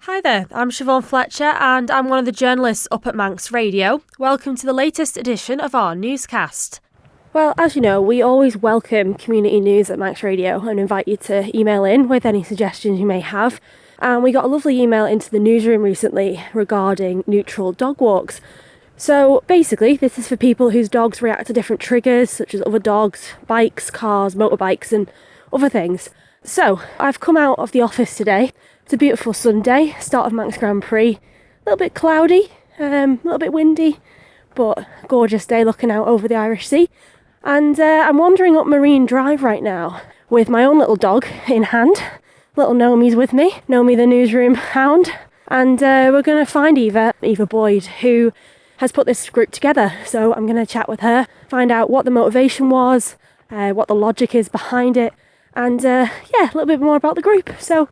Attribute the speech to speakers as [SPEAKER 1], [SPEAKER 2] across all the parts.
[SPEAKER 1] Hi there, I'm Siobhán Fletcher and I'm one of the journalists up at Manx Radio. Welcome to the latest edition of our newscast. Well, as you know, we always welcome community news at Manx Radio and invite you to email in with any suggestions you may have. And we got a lovely email into the newsroom recently regarding neutral dog walks. So basically, this is for people whose dogs react to different triggers, such as other dogs, bikes, cars, motorbikes and other things. So I've come out of the office today. It's a beautiful Sunday, start of Manx Grand Prix. A little bit cloudy, a little bit windy, but gorgeous day looking out over the Irish Sea. And I'm wandering up Marine Drive right now with my own little dog in hand. Little Nomi's with me, Nomi the newsroom hound. And we're going to find Eva Boyd, who has put this group together. So I'm going to chat with her, find out what the motivation was, what the logic is behind it, and a little bit more about the group. So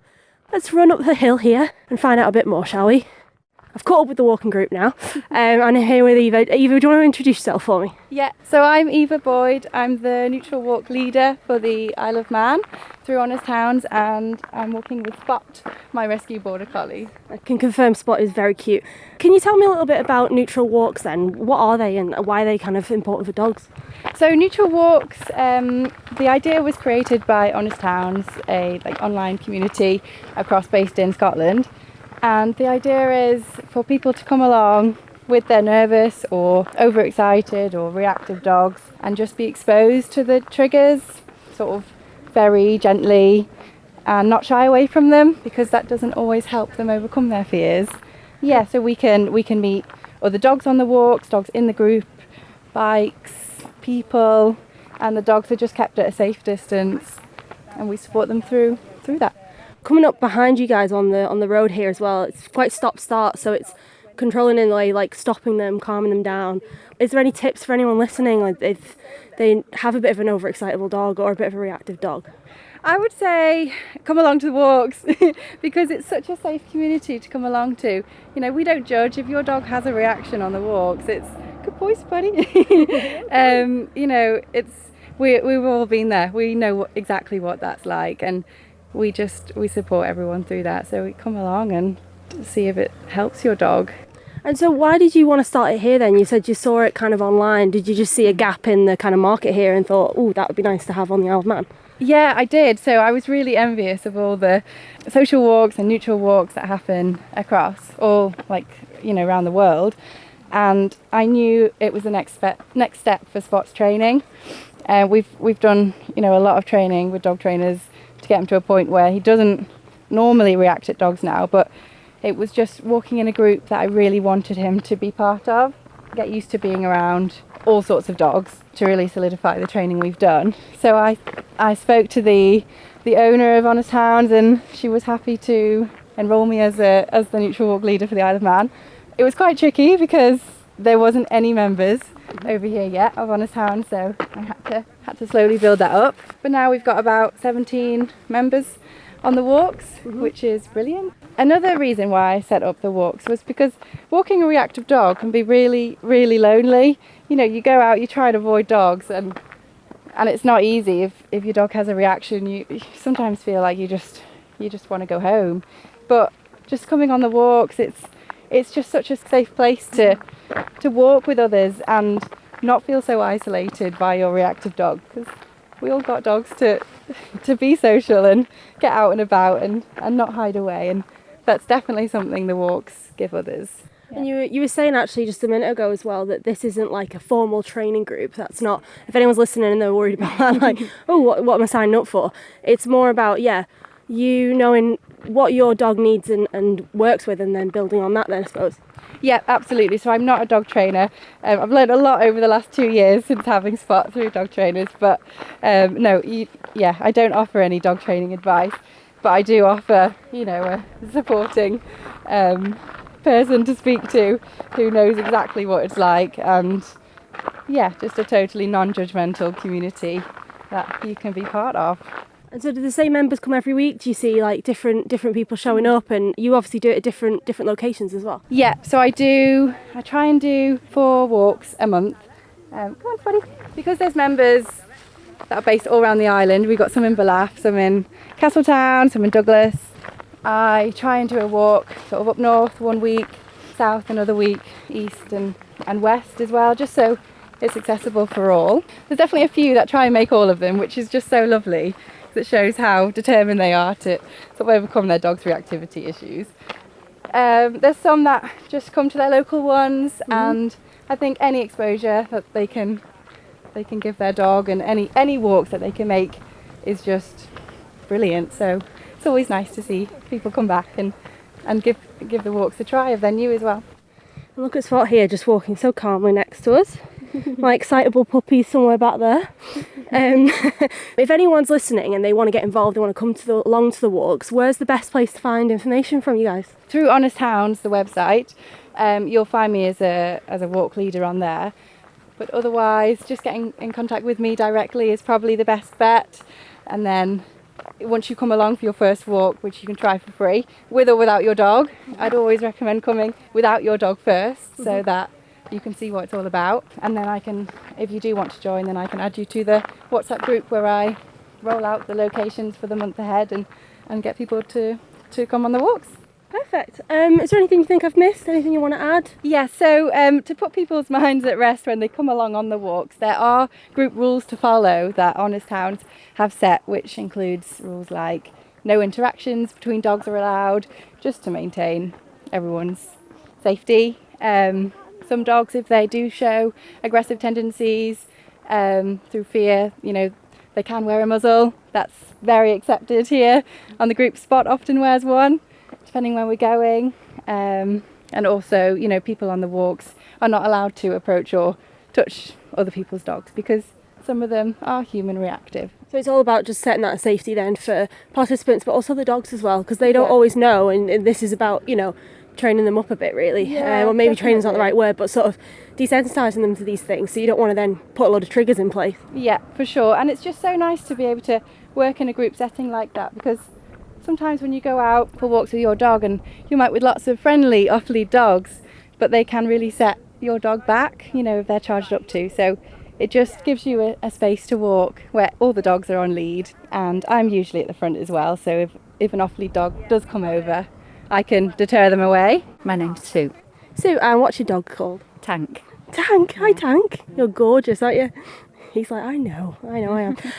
[SPEAKER 1] let's run up the hill here and find out a bit more, shall we? I've caught up with the walking group now, and I'm here with Eva. Eva, do you want to introduce yourself for me?
[SPEAKER 2] Yeah, so I'm Eva Boyd. I'm the neutral walk leader for the Isle of Man through Honest Hounds, and I'm walking with Spot, my rescue border collie.
[SPEAKER 1] I can confirm Spot is very cute. Can you tell me a little bit about neutral walks then? What are they and why are they kind of important for dogs?
[SPEAKER 2] So neutral walks, the idea was created by Honest Hounds, a online community based in Scotland. And the idea is for people to come along with their nervous or overexcited or reactive dogs and just be exposed to the triggers sort of very gently and not shy away from them, because that doesn't always help them overcome their fears. Yeah, so we can meet other dogs on the walks, dogs in the group, bikes, people, and the dogs are just kept at a safe distance and we support them through that.
[SPEAKER 1] Coming up behind you guys on the road here as well, it's quite stop-start, so it's controlling in a way, like stopping them, calming them down. Is there any tips for anyone listening, like if they have a bit of an overexcitable dog or a bit of a reactive dog?
[SPEAKER 2] I would say come along to the walks because it's such a safe community to come along to. You know, we don't judge if your dog has a reaction on the walks. It's good boys, buddy. You know, we've all been there. We know exactly what that's like, and we support everyone through that. So we come along and see if it helps your dog.
[SPEAKER 1] And so why did you want to start it here then? You said you saw it kind of online. Did you just see a gap in the kind of market here and thought, oh, that would be nice to have on the Isle of Man?
[SPEAKER 2] Yeah, I did. So I was really envious of all the social walks and neutral walks that happen across all around the world. And I knew it was the next step for Spot's training. We've done a lot of training with dog trainers to get him to a point where he doesn't normally react at dogs now, but it was just walking in a group that I really wanted him to be part of, get used to being around all sorts of dogs to really solidify the training we've done. So I spoke to the owner of Honest Hounds, and she was happy to enrol me as the neutral walk leader for the Isle of Man. It was quite tricky because there wasn't any members over here yet of Honest Hounds, so I had to slowly build that up. But now we've got about 17 members on the walks, which is brilliant. Another reason why I set up the walks was because walking a reactive dog can be really, really lonely. You know, you go out, you try and avoid dogs, and it's not easy. If your dog has a reaction, you sometimes feel like you just want to go home. But just coming on the walks, it's just such a safe place to walk with others and not feel so isolated by your reactive dog, because we all got dogs to be social and get out and about and not hide away, and that's definitely something the walks give others. Yeah.
[SPEAKER 1] And you were saying actually just a minute ago as well that this isn't like a formal training group. That's not, if anyone's listening and they're worried about that, like, oh, what am I signing up for? It's more about, you knowing what your dog needs and works with, and then building on that then, I suppose.
[SPEAKER 2] Yeah, absolutely. So I'm not a dog trainer. I've learned a lot over the last 2 years since having Spot through dog trainers, but I don't offer any dog training advice, but I do offer, a supporting person to speak to who knows exactly what it's like, and just a totally non-judgmental community that you can be part of.
[SPEAKER 1] And so do the same members come every week? Do you see like different people showing up, and you obviously do it at different locations as well?
[SPEAKER 2] Yeah, so I try and do 4 walks a month. Come on, buddy. Because there's members that are based all around the island. We've got some in Ballaugh, some in Castletown, some in Douglas, I try and do a walk sort of up north one week, south another week, east and west as well, just so it's accessible for all. There's definitely a few that try and make all of them, which is just so lovely. That shows how determined they are to sort of overcome their dog's reactivity issues. There's some that just come to their local ones, and I think any exposure that they can give their dog and any walks that they can make is just brilliant. So it's always nice to see people come back and give the walks a try if they're new as well.
[SPEAKER 1] And look at Spot here, just walking so calmly next to us. My excitable puppy's somewhere back there. If anyone's listening and they want to get involved, they want to come along to the walks, where's the best place to find information from you guys?
[SPEAKER 2] Through Honest Hounds, the website. You'll find me as a walk leader on there. But otherwise, just getting in contact with me directly is probably the best bet. And then once you come along for your first walk, which you can try for free, with or without your dog, I'd always recommend coming without your dog first, so that you can see what it's all about. And then I can, if you do want to join, then I can add you to the WhatsApp group where I roll out the locations for the month ahead and get people to come on the walks.
[SPEAKER 1] Perfect. Is there anything you think I've missed? Anything you want to add?
[SPEAKER 2] Yeah, so to put people's minds at rest when they come along on the walks, there are group rules to follow that Honest Hounds have set, which includes rules like no interactions between dogs are allowed, just to maintain everyone's safety. Some dogs, if they do show aggressive tendencies through fear, they can wear a muzzle. That's very accepted here. On the group, Spot often wears one, depending where we're going. And also, people on the walks are not allowed to approach or touch other people's dogs because some of them are human reactive.
[SPEAKER 1] So it's all about just setting that safety then for participants, but also the dogs as well, because they don't always know, and this is about, training them up a bit really. Or maybe training's not the right word, but sort of desensitising them to these things, so you don't want to then put a lot of triggers in place.
[SPEAKER 2] Yeah, for sure. And it's just so nice to be able to work in a group setting like that, because sometimes when you go out for walks with your dog and you might with lots of friendly off-lead dogs, but they can really set your dog back, if they're charged up to. So it just gives you a space to walk where all the dogs are on lead, and I'm usually at the front as well, so if an off-lead dog does come over, I can deter them away.
[SPEAKER 3] My name's Sue.
[SPEAKER 1] Sue, and what's your dog called?
[SPEAKER 3] Tank.
[SPEAKER 1] Tank? Hi Tank. You're gorgeous, aren't you? He's like, I know I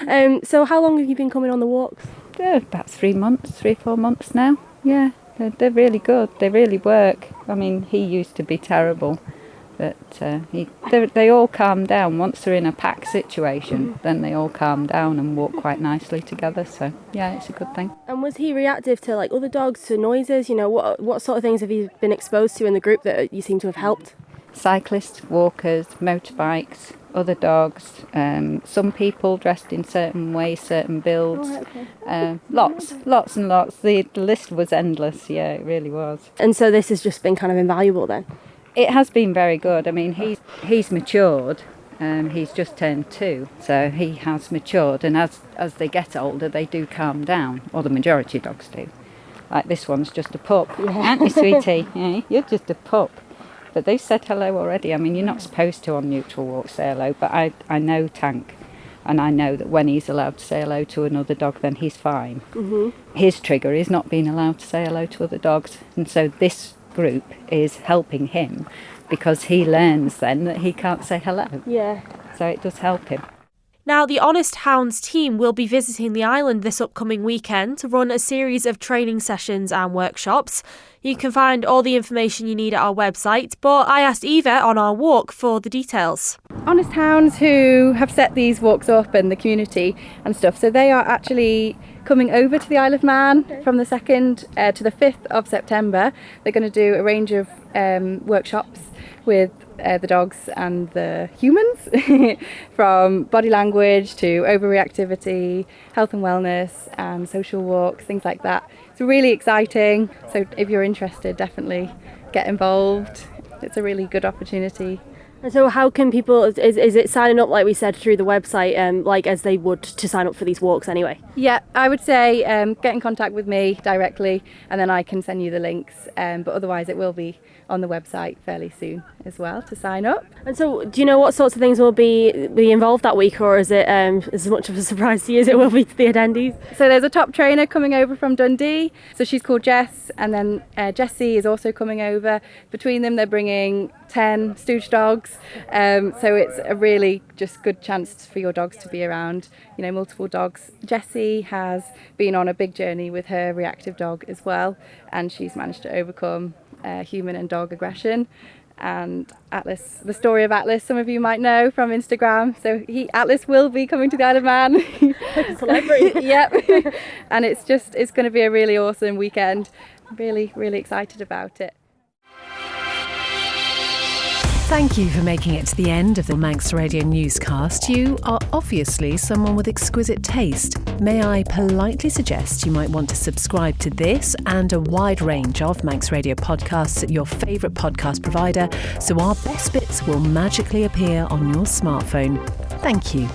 [SPEAKER 1] am. So how long have you been coming on the walks?
[SPEAKER 3] About 3 months, 4 months now. Yeah, they're really good. They really work. I mean, he used to be terrible, but they all calm down. Once they're in a pack situation, then they all calm down and walk quite nicely together. So, yeah, it's a good thing.
[SPEAKER 1] And was he reactive to other dogs, to noises? What sort of things have you been exposed to in the group that you seem to have helped?
[SPEAKER 3] Cyclists, walkers, motorbikes, other dogs, some people dressed in certain ways, certain builds. Lots and lots. The list was endless, yeah, it really was.
[SPEAKER 1] And so this has just been kind of invaluable then?
[SPEAKER 3] It has been very good. I mean, he's matured. He's just turned 2, so he has matured. And as they get older, they do calm down, or the majority of dogs do. Like this one's just a pup, aren't you, sweetie? Yeah, you're just a pup. But they've said hello already. I mean, you're not supposed to on neutral walks say hello, but I know Tank, and I know that when he's allowed to say hello to another dog, then he's fine. His trigger is not being allowed to say hello to other dogs, and so this group is helping him because he learns then that he can't say hello.
[SPEAKER 1] Yeah.
[SPEAKER 3] So it does help him.
[SPEAKER 1] Now, the Honest Hounds team will be visiting the island this upcoming weekend to run a series of training sessions and workshops. You can find all the information you need at our website, but I asked Eva on our walk for the details.
[SPEAKER 2] Honest Hounds, who have set these walks up and the community and stuff, so they are actually coming over to the Isle of Man from the 2nd to the 5th of September. They're going to do a range of workshops with the dogs and the humans, from body language to overreactivity, health and wellness and social walks, things like that. It's really exciting, so if you're interested, definitely get involved. It's a really good opportunity
[SPEAKER 1] And so how can people, is it signing up, like we said, through the website, like as they would to sign up for these walks anyway?
[SPEAKER 2] Yeah, I would say get in contact with me directly and then I can send you the links. But otherwise it will be on the website fairly soon as well to sign up.
[SPEAKER 1] And so do you know what sorts of things will be involved that week, or is it as much of a surprise to you as it will be to the attendees?
[SPEAKER 2] So there's a top trainer coming over from Dundee. So she's called Jess, and then Jessie is also coming over. Between them they're bringing 10 stooge dogs. So it's a really just good chance for your dogs to be around, multiple dogs. Jessie has been on a big journey with her reactive dog as well, and she's managed to overcome human and dog aggression. And Atlas, the story of Atlas, some of you might know from Instagram. So Atlas will be coming to the Isle of Man.
[SPEAKER 1] Like a celebrity.
[SPEAKER 2] Yep. And it's going to be a really awesome weekend. Really, really excited about it.
[SPEAKER 4] Thank you for making it to the end of the Manx Radio newscast. You are obviously someone with exquisite taste. May I politely suggest you might want to subscribe to this and a wide range of Manx Radio podcasts at your favourite podcast provider, so our best bits will magically appear on your smartphone. Thank you.